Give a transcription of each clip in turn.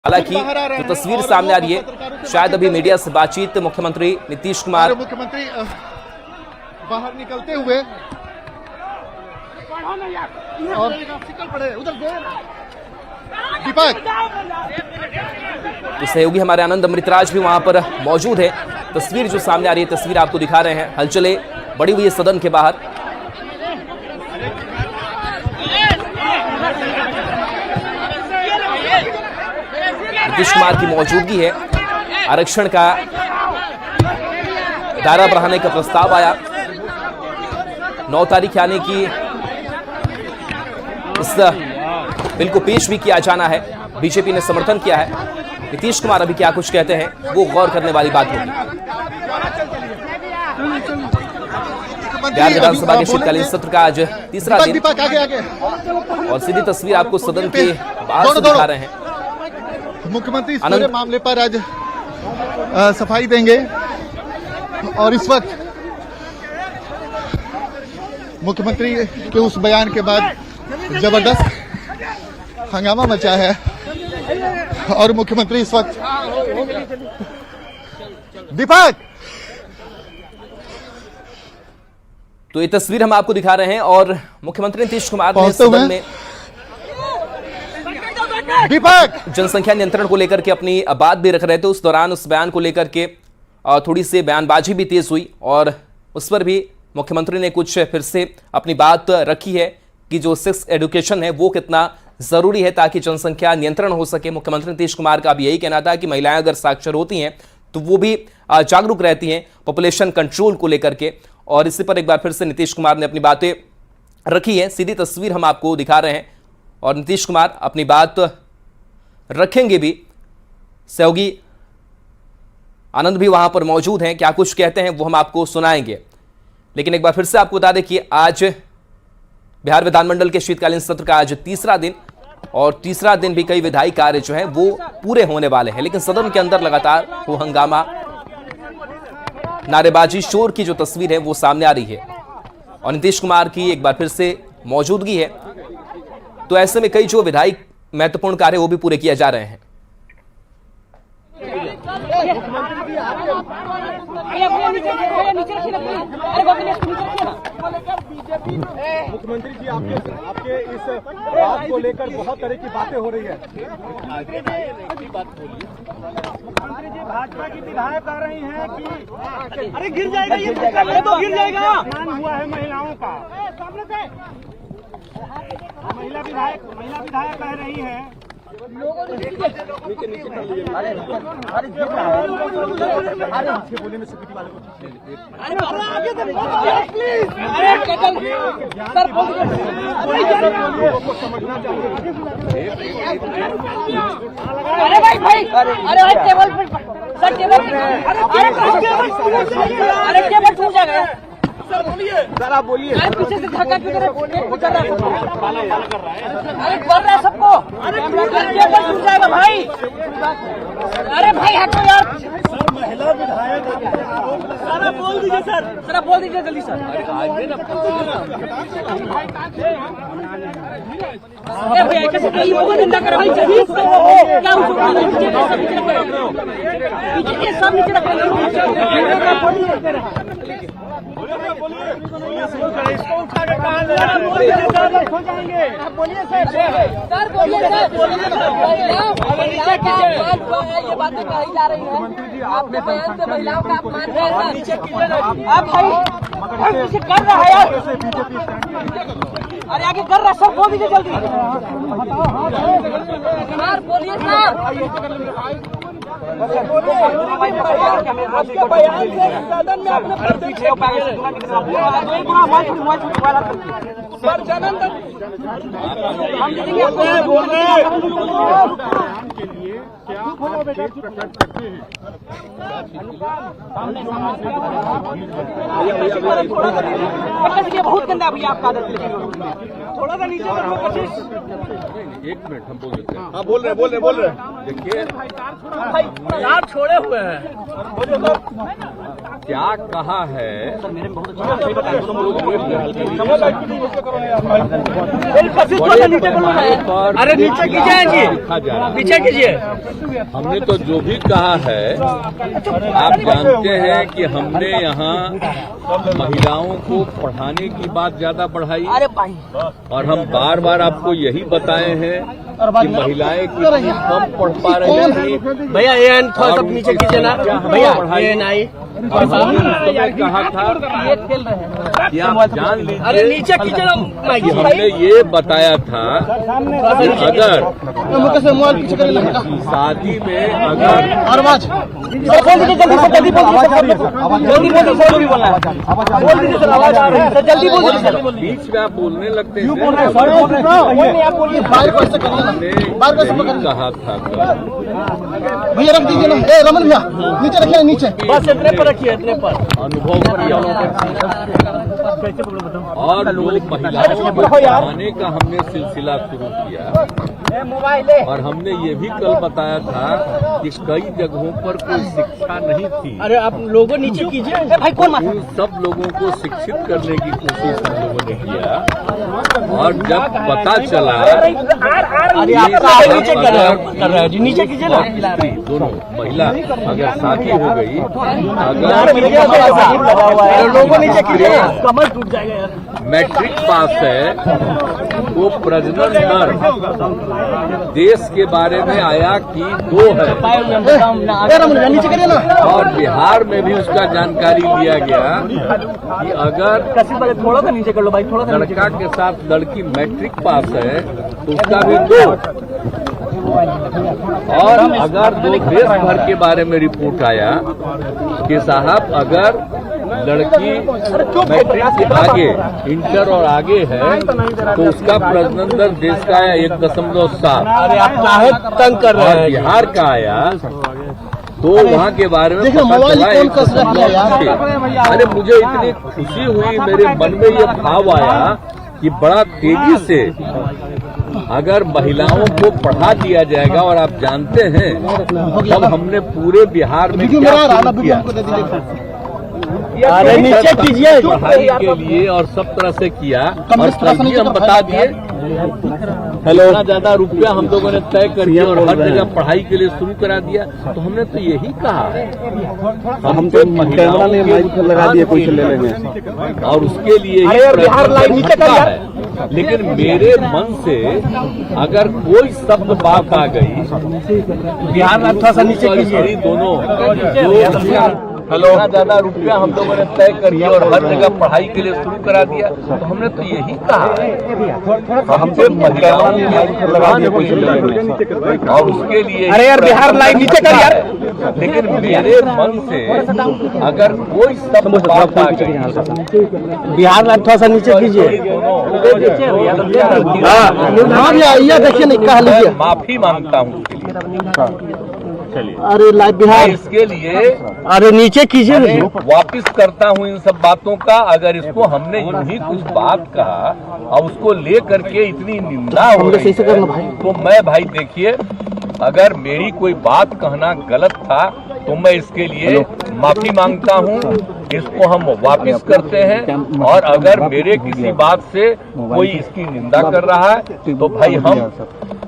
हालांकि जो तस्वीर सामने आ रही है, शायद अभी मीडिया से बातचीत मुख्यमंत्री नीतीश कुमार मुख्यमंत्री बाहर निकलते हुए और दीपक सहयोगी हमारे आनंद अमृतराज भी वहां पर मौजूद है। तस्वीर जो सामने आ रही है, तस्वीर आपको दिखा रहे हैं। हलचलें बड़ी हुई है सदन के बाहर। नीतीश कुमार की मौजूदगी है। आरक्षण का दायरा बढ़ाने का प्रस्ताव आया। 9 तारीख यानी कि इस बिल को पेश भी किया जाना है। बीजेपी ने समर्थन किया है। नीतीश कुमार अभी क्या कुछ कहते हैं, वो गौर करने वाली बात होगी। बिहार विधानसभा के शीतकालीन सत्र का आज तीसरा दिन और सीधी तस्वीर आपको सदन के बाहर से दिखा रहे हैं। मुख्यमंत्री इस पूरे मामले पर आज सफाई देंगे और इस वक्त मुख्यमंत्री के उस बयान के बाद जबरदस्त हंगामा मचा है और मुख्यमंत्री इस वक्त दीपक तो ये तस्वीर हम आपको दिखा रहे हैं और मुख्यमंत्री नीतीश कुमार ने सदन में दीपक जनसंख्या नियंत्रण को लेकर के अपनी बात भी रख रहे थे। उस दौरान उस बयान को लेकर के थोड़ी सी बयानबाजी भी तेज हुई और उस पर भी मुख्यमंत्री ने कुछ फिर से अपनी बात रखी है कि जो सेक्स एजुकेशन है वो कितना जरूरी है ताकि जनसंख्या नियंत्रण हो सके। मुख्यमंत्री नीतीश कुमार का भी यही कहना था कि महिलाएं अगर साक्षर होती हैं तो वो भी जागरूक रहती हैं पॉपुलेशन कंट्रोल को लेकर के। और इसी पर एक बार फिर से नीतीश कुमार ने अपनी बातें रखी है। सीधी तस्वीर हम आपको दिखा रहे हैं और नीतीश कुमार अपनी बात रखेंगे भी। सहयोगी आनंद भी वहां पर मौजूद हैं, क्या कुछ कहते हैं वो हम आपको सुनाएंगे। लेकिन एक बार फिर से आपको बता दें कि आज बिहार विधानमंडल के शीतकालीन सत्र का आज तीसरा दिन और तीसरा दिन भी कई विधायी कार्य जो हैं वो पूरे होने वाले हैं। लेकिन सदन के अंदर लगातार वो हंगामा, नारेबाजी, शोर की जो तस्वीर है वो सामने आ रही है और नीतीश कुमार की एक बार फिर से मौजूदगी है। तो ऐसे में कई जो विधायी महत्वपूर्ण कार्य वो भी पूरे किए जा रहे हैं। मुख्यमंत्री जी आपके इस बात को लेकर बहुत तरह की बातें हो रही है। मुख्यमंत्री जी भाजपा की विधायक कह रही हैं कि अरे गिर जाएगा, ये तो गिर जाएगा। अपमान हुआ है महिलाओं का। महिला विधायक कह रही है अरे भाई अरे टेबल सर, अरे टेबल टूट जाएगा सर। बोलिए सर, आप बोलिए। पीछे से धक्का क्यों कर रहा है? अरे कर रहा है सबको। अरे टेबल टूट जाएगा भाई। अरे भाई हटो यार। सर महिला विधायक सर आप बोल दीजिए। सर आप बोल दीजिए जल्दी सर। अरे भैया कैसे कहीं वो धंधा कर भाई जल्दी क्या पीछे सब नीचे बोलिए सर। ये बातें कही जा रही है। आपने बयान से महिलाओं का अपमान कर रहा है। आप भाई पीछे कर रहा है यार। अरे आगे कर रहा सर, बोल दीजिए जल्दी। सर बोलिए सर। आपके बयान से सदन में आपने बोल बहुत गंदा भैया आपका आदत। थोड़ा सा नीचे एक मिनट हम बोल देते हैं। हाँ बोल रहे देखिए भाई छोड़े हुए हैं। क्या कहा है अरे नीचे कीजिए जी, पीछे कीजिए। हमने तो जो भी कहा है, आप जानते हैं कि हमने यहाँ महिलाओं को पढ़ाने की बात ज्यादा बढ़ाई और हम बार बार आपको यही बताए हैं कि महिलाएं कितनी कम पढ़ पा रही थी। भैया ये थोड़ा सा नीचे कीजिए ना भैया, ये नहीं और हमने कहा था कि आप जान लीजिए, अरे नीचे कीजिए ना कि हमने ये बताया था कि अगर शादी में अगर बीच में आप बोलने लगते हैं, हमने कहा था भैया रख दीजिए ना, रमन भैया नीचे रखिए, नीचे बस इतने पर रखिए, इतने पर। अनुभव किया और लोग महिलाओं को पढ़ाने का हमने सिलसिला शुरू किया और हमने ये भी कल बताया था कि कई जगहों पर कोई शिक्षा नहीं थी। अरे आप लोगों नीचे कीजिए भाई, कौन उन सब लोगों को शिक्षित करने की कोशिश हम लोगों ने किया और जब पता चला अरे आप नीचे कर रहे हो जी, नीचे कीजिए ना। दोनों महिला अगर शादी हो गई, लोगों नीचे कीजिए, कमर टूट जाएगा यार। मैट्रिक पास है, वो प्रजनन दर देश के बारे में आया कि 2 है नीचे करिए ना। और बिहार में भी उसका जानकारी लिया गया कि अगर थोड़ा सा नीचे कर लो भाई, थोड़ा सा लड़का के साथ लड़की मैट्रिक पास है तो उसका भी 2। और अगर दो देश भर के बारे में रिपोर्ट आया कि साहब अगर लड़की मैट्रिक के आगे, इंटर और आगे है तो उसका प्रजनन दर देश का आया 1.7। अरे आप काहे तंग कर रहे हैं? बिहार का आया तो वहाँ के बारे में पता चला 1.6। अरे मुझे इतनी खुशी हुई, मेरे मन में ये भाव आया कि बड़ा तेजी से अगर महिलाओं को पढ़ा दिया जाएगा। और आप जानते हैं जब हमने पूरे बिहार में क्या शुरू किया, अरे नीचे कीजिए पढ़ाई के लिए और सब तरह से किया और तभी हम बता दिए इतना ज्यादा रुपया हम लोगों ने तय कर दिया और हर जगह पढ़ाई के लिए शुरू करा दिया। तो हमने तो यही कहा है, हम तो महिलाओं के लगा दिए कोई ले लेंगे और उसके लिए ही है। लेकिन मेरे मन से अगर कोई शब्द बात आ गई, बिहार में थोड़ा सा नीचे कीजिए, दोनों इतना ज्यादा रुपया हम लोगों ने तय कर दिया और हर जगह पढ़ाई के लिए शुरू करा दिया। तो हमने तो यही कहा हम तो महिलाओं के लगा दिए कोई ले लेंगे और उसके लिए अरे यार बिहार लाइन नीचे कर यार। लेकिन मेरे मन से अगर कोई शब्द बात आ गई, बिहार लाइन थोड़ा सा नीचे कीजिए, देखिए नहीं कहा लीजिए, माफी मांगता हूँ उसके लिए। अरे लाइव बिहार इसके लिए अरे नीचे कीजिए, वापिस करता हूँ इन सब बातों का। अगर इसको हमने यूं ही कुछ बात कहा और उसको ले करके इतनी निंदा हो रही है, तो मैं भाई देखिए, अगर मेरी कोई बात कहना गलत था तो मैं इसके लिए माफी मांगता हूँ। इसको हम वापिस करते हैं और अगर मेरे किसी बात से कोई इसकी निंदा कर रहा है तो भाई हम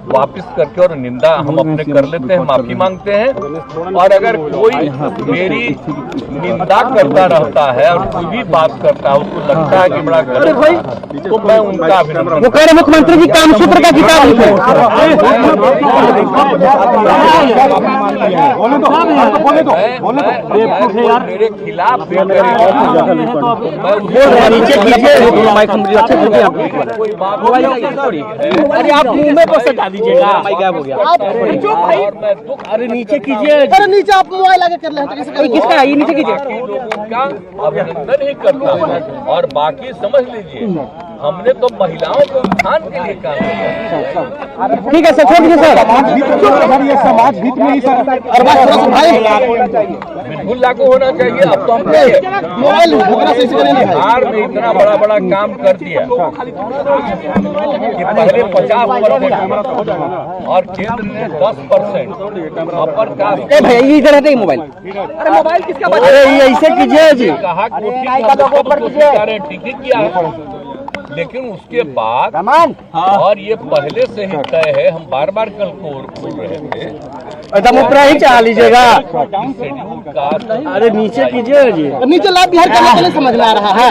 वापिस करके और निंदा हम अपने कर लेते हैं, माफी मांगते हैं। और अगर कोई मेरी निंदा करता रहता है और कोई भी बात करता है, उसको लगता है कि बड़ा गलत है, तो मैं उनका अभिनंदन। वो कह रहे मुख्यमंत्री जी कामसूत्र का किताब लिखे, मेरे खिलाफ कोई बात, अरे आप मुंह में बस हटा दीजिएगा, हो गया। अरे नीचे कीजिए, अरे नीचे आप मोबाइल आगे कर ले, किसका है ये, नीचे कीजिए। लोगों का अभिनंदन ही करता हूँ और बाकी समझ लीजिए हमने तो महिलाओं के उत्थान के लिए काम किया। ठीक है सर, छोड़ दीजिए सर, ये समाज हित में ही सर। बिल्कुल लागू होना चाहिए। अब तो हमने बिहार में इतना बड़ा बड़ा काम कर दिया कि पहले 50% और केंद्र ने 10% अपर कास्ट। भैया ये इधर है मोबाइल। अरे मोबाइल किसका? अरे ये ऐसे कीजिए जी। कहा ठीक ही किया है, लेकिन उसके बाद और ये पहले से ही तय है, हम बार बार कल को बोल रहे थे, एकदम ऊपर ही चला लीजिएगा। Schedule caste. अरे नीचे कीजिए जी, नीचे लाभ बिहार करने के लिए समझ में आ रहा है।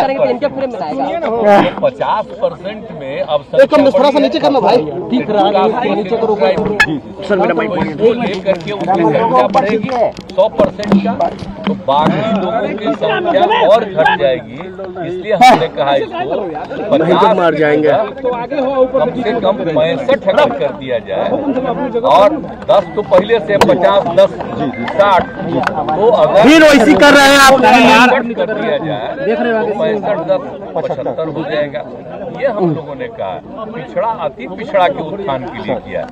50% में अब थोड़ा सा नीचे करना भाई, ठीक रहा नीचे करो सर। लेकर के उसकी संख्या बढ़ेगी 100% का, तो बाकी लोगों की संख्या और घट जाएगी। इसलिए हमने कहा इसको 50 मार जाएंगे, कम से कम 65 कर दिया जाए, और 10 तो पहले से 50, 10, 60, तो अगर फिर वैसी कर रहे हैं आप। 65 कर दिया जाए तो 65, 10, 75 हो जाएगा। ये हम लोगों ने कहा पिछड़ा अति पिछड़ा के उत्थान के लिए किया,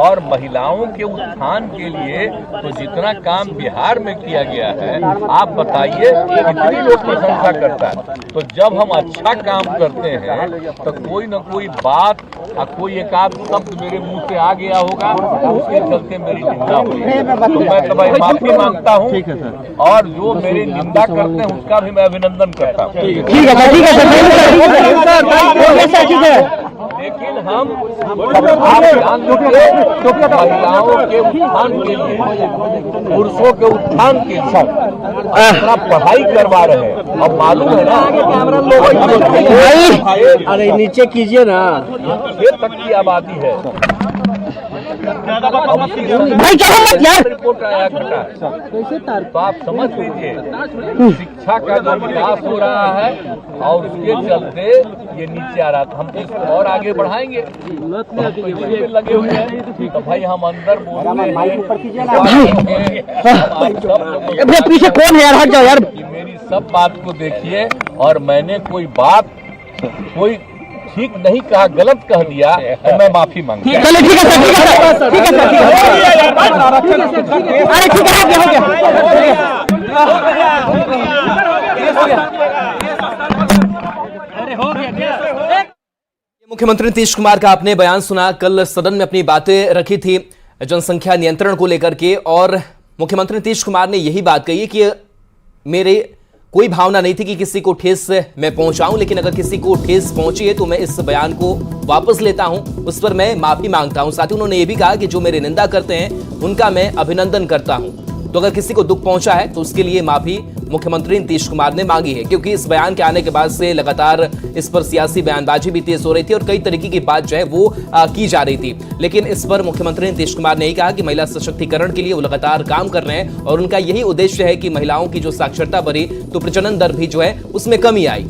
और महिलाओं के उत्थान के लिए तो जितना काम बिहार में किया गया है, आप बताइए कितनी लोग प्रशंसा करता है। तो जब हम अच्छा काम करते हैं तो कोई न कोई बात और कोई एक आध शब्द मेरे मुंह से आ गया होगा, उसके चलते मेरी निंदा हुई। तो मैं तो भाई माफी मांगता हूँ, और जो मेरी निंदा करते हैं उसका भी मैं अभिनंदन करता हूँ। ठीक है ठीक है। लेकिन हम आप ध्यान दीजिए, महिलाओं के उत्थान के लिए, पुरुषों के उत्थान के लिए अपना पढ़ाई करवा रहे हैं। अब मालूम है ना, अरे नीचे कीजिए ना, 6 तक की आबादी है। भाई क्या मत यार। रिपोर्ट आया घटा, तो आप समझ लीजिए शिक्षा का जो विकास हो रहा है, और उसके चलते ये नीचे आ रहा था। हम इसको और आगे बढ़ाएंगे, तो हम तो इसी में लगे हुए हैं। तो भाई हम अंदर बोलते हैं, पीछे कौन है यार, हट जाओ यार। मेरी सब बात को देखिए, और मैंने कोई बात कोई ठीक नहीं कहा, गलत कह दिया, तो मैं माफी मांगता हूं। चलिए ठीक है सर, ठीक है सर, ठीक है सर, अरे ठीक है हो गया। मुख्यमंत्री नीतीश कुमार का आपने बयान सुना, कल सदन में अपनी बातें रखी थी जनसंख्या नियंत्रण को लेकर के, और मुख्यमंत्री नीतीश कुमार ने यही बात कही कि मेरे कोई भावना नहीं थी कि किसी को ठेस मैं पहुंचाऊं, लेकिन अगर किसी को ठेस पहुंची है तो मैं इस बयान को वापस लेता हूं, उस पर मैं माफी मांगता हूं। साथ ही उन्होंने ये भी कहा कि जो मेरी निंदा करते हैं उनका मैं अभिनंदन करता हूं। तो अगर किसी को दुख पहुंचा है तो उसके लिए माफी मुख्यमंत्री नीतीश कुमार ने मांगी है, क्योंकि इस बयान के आने के बाद से लगातार इस पर सियासी बयानबाजी भी तेज हो रही थी और कई तरीके की बात जो है वो की जा रही थी। लेकिन इस पर मुख्यमंत्री नीतीश कुमार ने कहा कि महिला सशक्तिकरण के लिए वो लगातार काम कर रहे हैं, और उनका यही उद्देश्य है कि महिलाओं की जो साक्षरता बढ़ी तो प्रजनन दर भी जो है उसमें कमी आई।